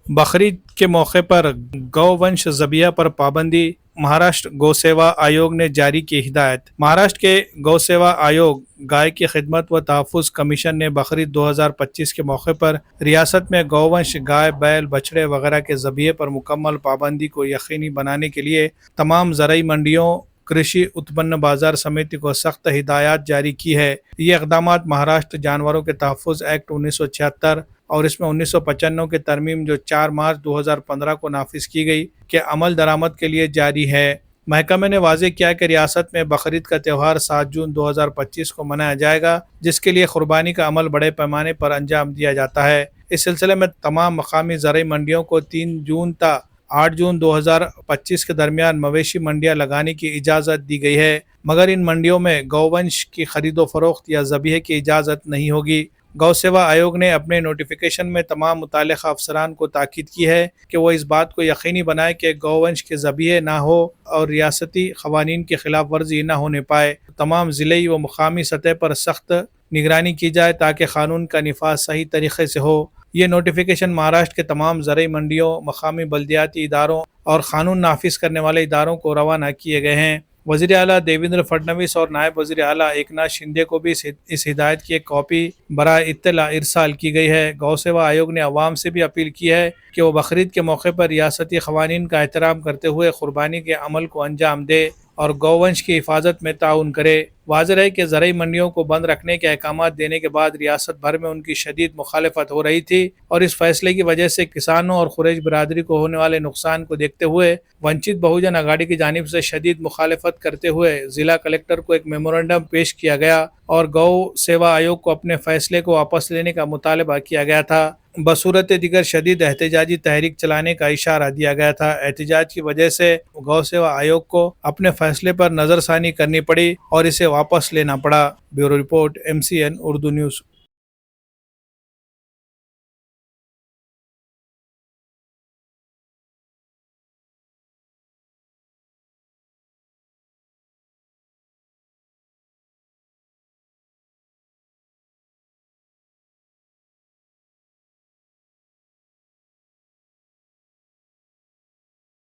बकरीद के मौके पर गौवंश ज़बिया पर पाबंदी, महाराष्ट्र गौ सेवा आयोग ने जारी की हिदायत। महाराष्ट्र के गौ सेवा आयोग गाय की खिदमत व तहफ़्फ़ुज़ कमीशन ने बकरीद 2025 के मौके पर रियासत में गौवंश गाय, बैल, बछड़े वगैरह के ज़बिये पर मुकम्मल पाबंदी को यकीनी बनाने के लिए तमाम ज़रई मंडियों, कृषि उत्पन्न बाजार समिति को सख्त हिदायत जारी की है। ये इक़दामात महाराष्ट्र जानवरों के तहफ़्फ़ुज़ एक्ट 1976 और इसमें 1995 की तरमीम जो 4 मार्च 2015 को नाफिज की गई के अमल दरामद के लिए जारी है। महकमे ने वाज़ेह किया कि रियासत में बकरीद का त्यौहार 7 जून 2025 को मनाया जाएगा, जिसके लिए कुर्बानी का अमल बड़े पैमाने पर अंजाम दिया जाता है। इस सिलसिले में तमाम मकामी ज़रई मंडियों को 3 जून ta 8 जून 2025 के दरमियान मवेशी मंडियां लगाने की इजाज़त दी गई है, मगर इन मंडियों में गौवंश की खरीदो फरोख्त या ज़बीहे की इजाज़त नहीं होगी। गौ सेवा आयोग ने अपने नोटिफिकेशन में तमाम मुताल्लिक़ा अफसरान को ताकीद की है कि वह इस बात को यकीनी बनाए कि गौवंश के ज़बीहे ना हो और रियासती क़वानीन की खिलाफ वर्जी ना होने पाए। तमाम ज़िले व मुकामी सतह पर सख्त निगरानी की जाए ताकि क़ानून का निफाज सही तरीक़े से हो। ये नोटिफिकेशन महाराष्ट्र के तमाम ज़रई मंडियों, मकामी बल्दियाती इदारों और क़ानून नाफिज करने वाले इदारों को रवाना किए गए हैं। वज़ीर आला देवेंद्र फडणवीस और नायब वज़ीर आला एकनाथ शिंदे को भी इस हिदायत की एक कॉपी बराए इत्तला इरसाल की गई है। गौ सेवा आयोग ने अवाम से भी अपील की है कि वो बकरीद के मौके पर रियासती क़वानीन का एहतराम करते हुए कुर्बानी के अमल को अंजाम दे और गौवंश की हिफाजत में ताउन करे। वाज़ेह है कि ज़रई मंडियों को बंद रखने के अहकामात देने के बाद रियासत भर में उनकी शदीद मुखालफत हो रही थी और इस फैसले की वजह से किसानों और खुरेश बिरादरी को होने वाले नुकसान को देखते हुए वंचित बहुजन अघाड़ी की जानिब से शदीद मुखालफत करते हुए ज़िला कलेक्टर को एक मेमोरेंडम पेश किया गया और गौ सेवा आयोग को अपने फैसले को वापस लेने का मुतालबा किया गया था। बसूरत दिगर शदीद एहतजाजी तहरीक चलाने का इशारा दिया गया था। एहतजाज की वजह से गौ सेवा आयोग को अपने फैसले पर नज़रसानी करनी पड़ी और इसे वापस लेना पड़ा। Bureau report, MCN Urdu news.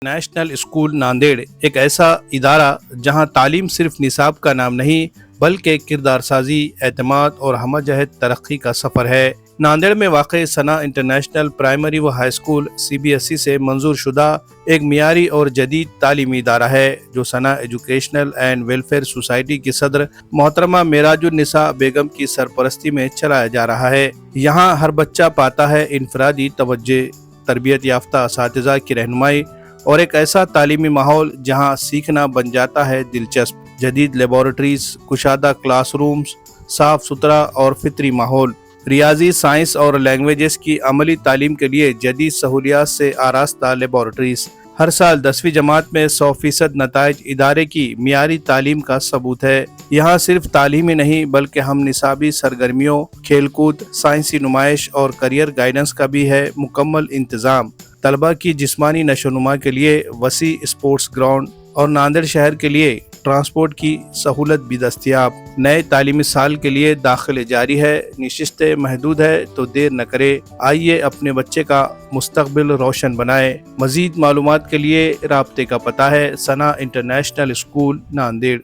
National school Nanded एक ऐसा इदारा जहां तालीम सिर्फ निसाब का नाम नहीं बल्कि किरदार साजी, एतमाद और हमजहत तरक्की का सफ़र है। नांदेड़ में वाक़ सना इंटरनेशनल प्राइमरी व हाई स्कूल CBSE से मंजूर शुदा एक मियारी और जदीद तालीमी इदारा है जो सना एजुकेशनल एंड वेलफेयर सोसाइटी की सदर मोहतरमा मेराजुन्निसा बेगम की सरपरस्ती में चलाया जा रहा है। यहाँ हर बच्चा पाता है इनफरादी तवज्जो, तरबियत याफ्ता असातिज़ा की रहनुमाई और एक ऐसा तालीमी माहौल जहां सीखना बन जाता है दिलचस्प। जदीद लेबॉरेटरीज, कुशादा क्लासरूम्स, साफ सुथरा और फितरी माहौल, रियाजी, साइंस और लैंग्वेजेस की अमली तालीम के लिए जदीद सहूलियात से आरास्ता लेबॉरेटरीज। हर साल 10वीं जमात में 100% नताइज इदारे की मियारी तालीम का सबूत है। यहाँ सिर्फ तालीम ही नहीं बल्कि हम निसाबी सरगर्मियों, खेलकूद, साइंसी नुमाइश और करियर गाइडेंस का भी है मुकम्मल इंतज़ाम। तलबा की जिस्मानी नशोनुमा के लिए वसी स्पोर्ट्स ग्राउंड और नांदेड़ शहर के लिए ट्रांसपोर्ट की सहूलत भी दस्तयाब। नए तालीमी साल के लिए दाखिले जारी है, निशिस्तें महदूद है तो देर न करे, आइए अपने बच्चे का मुस्तकबिल रोशन बनाए। मजीद मालूमात के लिए राब्ते का पता है सना इंटरनेशनल स्कूल नांदेड़।